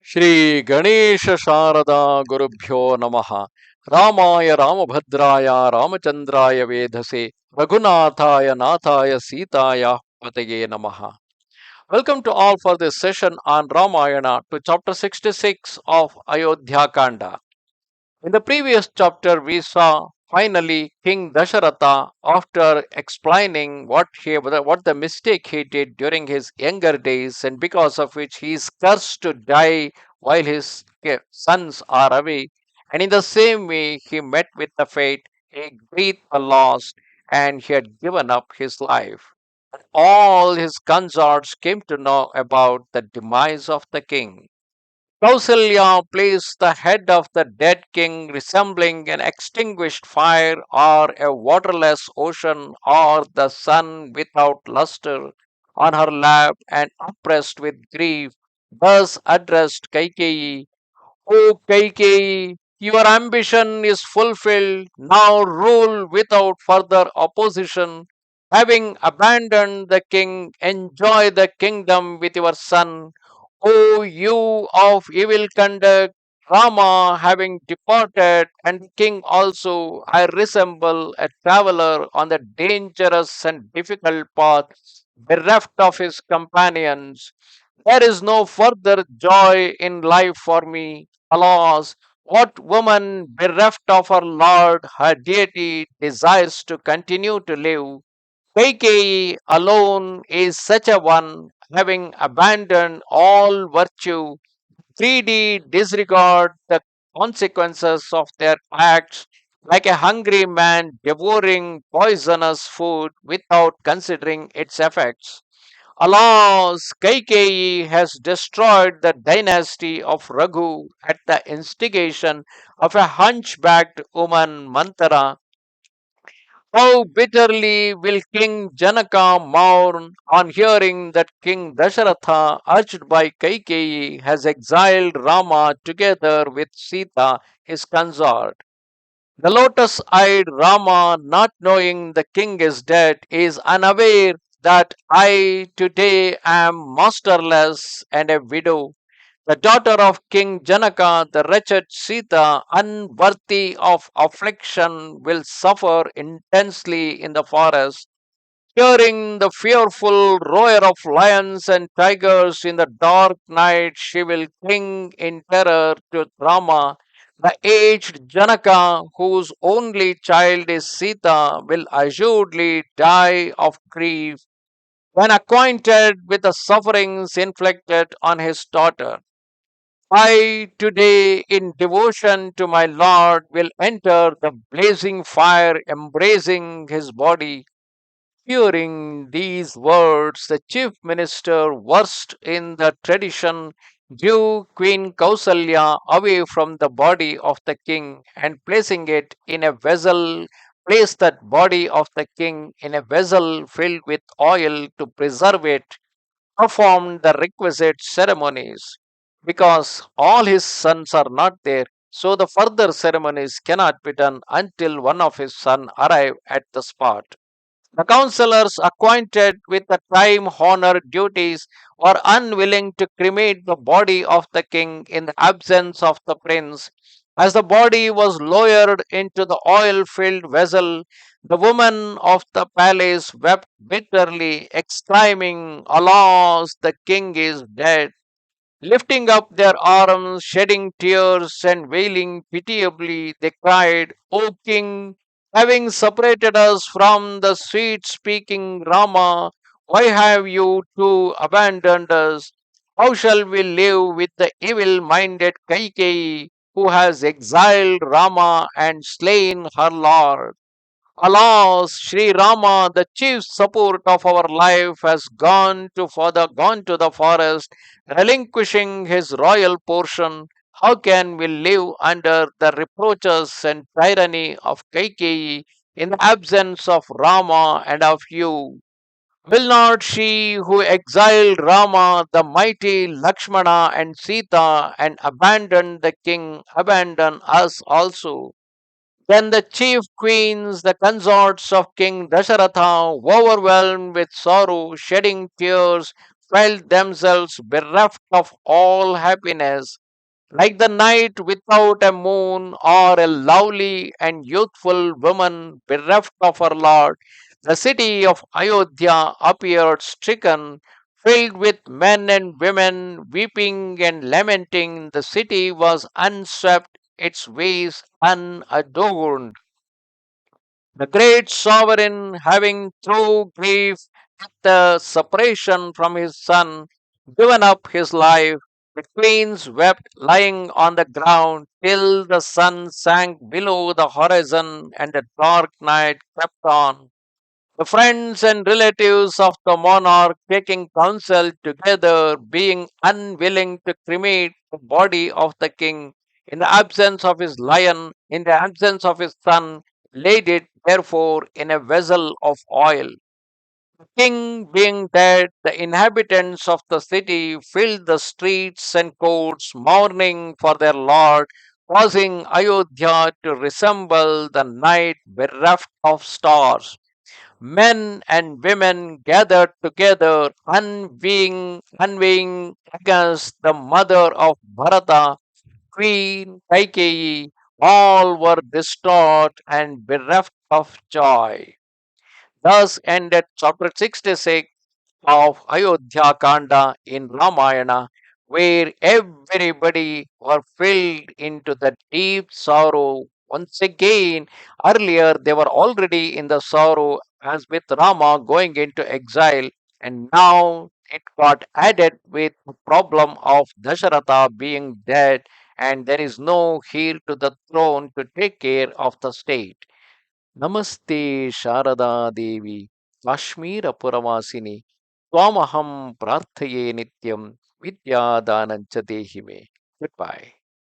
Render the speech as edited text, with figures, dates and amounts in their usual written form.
Shri Ganesha Sharada Gurubhyo Namaha Ramaya Ramabhadraya Ramachandraya Vedhase Raghunathaya Nathaya Sitaya Pataye Namaha. Welcome to all for this session on Ramayana to chapter 66 of Ayodhya Kanda. In the previous chapter, we saw finally King Dasharatha, after explaining what the mistake he did during his younger days, and because of which he is cursed to die while his sons are away. And in the same way, he met with the fate, he grieved the loss, and he had given up his life. All his consorts came to know about the demise of the king. Kausalya placed the head of the dead king, resembling an extinguished fire or a waterless ocean or the sun without luster, on her lap, and oppressed with grief, thus addressed Kaikeyi: O Kaikeyi, your ambition is fulfilled. Now rule without further opposition. Having abandoned the king, enjoy the kingdom with your son. O you of evil conduct, Rama having departed, and the king also, I resemble a traveler on the dangerous and difficult path, bereft of his companions. There is no further joy in life for me. Alas, what woman bereft of her lord, her deity, desires to continue to live? Kaikeyi alone is such a one, having abandoned all virtue, greedy disregard the consequences of their acts, like a hungry man devouring poisonous food without considering its effects. Alas, Kaikeyi has destroyed the dynasty of Raghu at the instigation of a hunchbacked woman Mantara. How bitterly will King Janaka mourn on hearing that King Dasharatha, urged by Kaikeyi, has exiled Rama together with Sita, his consort. The lotus eyed Rama, not knowing the king is dead, is unaware that I today am masterless and a widow. The daughter of King Janaka, the wretched Sita, unworthy of affliction, will suffer intensely in the forest. Hearing the fearful roar of lions and tigers in the dark night, she will cling in terror to Rama. The aged Janaka, whose only child is Sita, will assuredly die of grief when acquainted with the sufferings inflicted on his daughter. I today, in devotion to my Lord, will enter the blazing fire, embracing his body. Hearing these words, the chief minister, versed in the tradition, drew Queen Kausalya away from the body of the king, and placing it in a vessel, placed that body of the king in a vessel filled with oil to preserve it, performed the requisite ceremonies. Because all his sons are not there, so the further ceremonies cannot be done until one of his sons arrive at the spot. The counselors, acquainted with the time honored duties, were unwilling to cremate the body of the king in the absence of the prince. As the body was lowered into the oil filled vessel, the women of the palace wept bitterly, exclaiming, Alas, the king is dead! Lifting up their arms, shedding tears, and wailing pitiably, they cried, O king, having separated us from the sweet speaking Rama, why have you too abandoned us? How shall we live with the evil minded Kaikeyi, who has exiled Rama and slain her lord? Alas, Sri Rama, the chief support of our life, has gone to the forest, relinquishing his royal portion. How can we live under the reproaches and tyranny of Kaikeyi in the absence of Rama and of you? Will not she who exiled Rama, the mighty Lakshmana and Sita, and abandoned the king, abandon us also? Then the chief queens, the consorts of King Dasharatha, overwhelmed with sorrow, shedding tears, felt themselves bereft of all happiness, like the night without a moon, or a lovely and youthful woman bereft of her lord. The city of Ayodhya appeared stricken, filled with men and women weeping and lamenting. The city was unswept, its ways unadorned. The great sovereign, having through grief at the separation from his son, given up his life, the queens wept lying on the ground till the sun sank below the horizon and the dark night crept on. The friends and relatives of the monarch, taking counsel together, being unwilling to cremate the body of the king in the absence of his lion, in the absence of his son, laid it therefore in a vessel of oil. The king being dead, the inhabitants of the city filled the streets and courts, mourning for their lord, causing Ayodhya to resemble the night bereft of stars. Men and women gathered together, envying against the mother of Bharata, Queen Kaikeyi. All were distraught and bereft of joy. Thus ended chapter 66 of Ayodhya Kanda in Ramayana, where everybody were filled into the deep sorrow. Once again, earlier they were already in the sorrow as with Rama going into exile, and now it got added with the problem of Dasharatha being dead, and there is no heir to the throne to take care of the state. नमस्ते शारदा देवी काश्मीरपुरवासिनी त्वामहं प्रार्थये नित्यं विद्यादानं च देहि मे. Goodbye.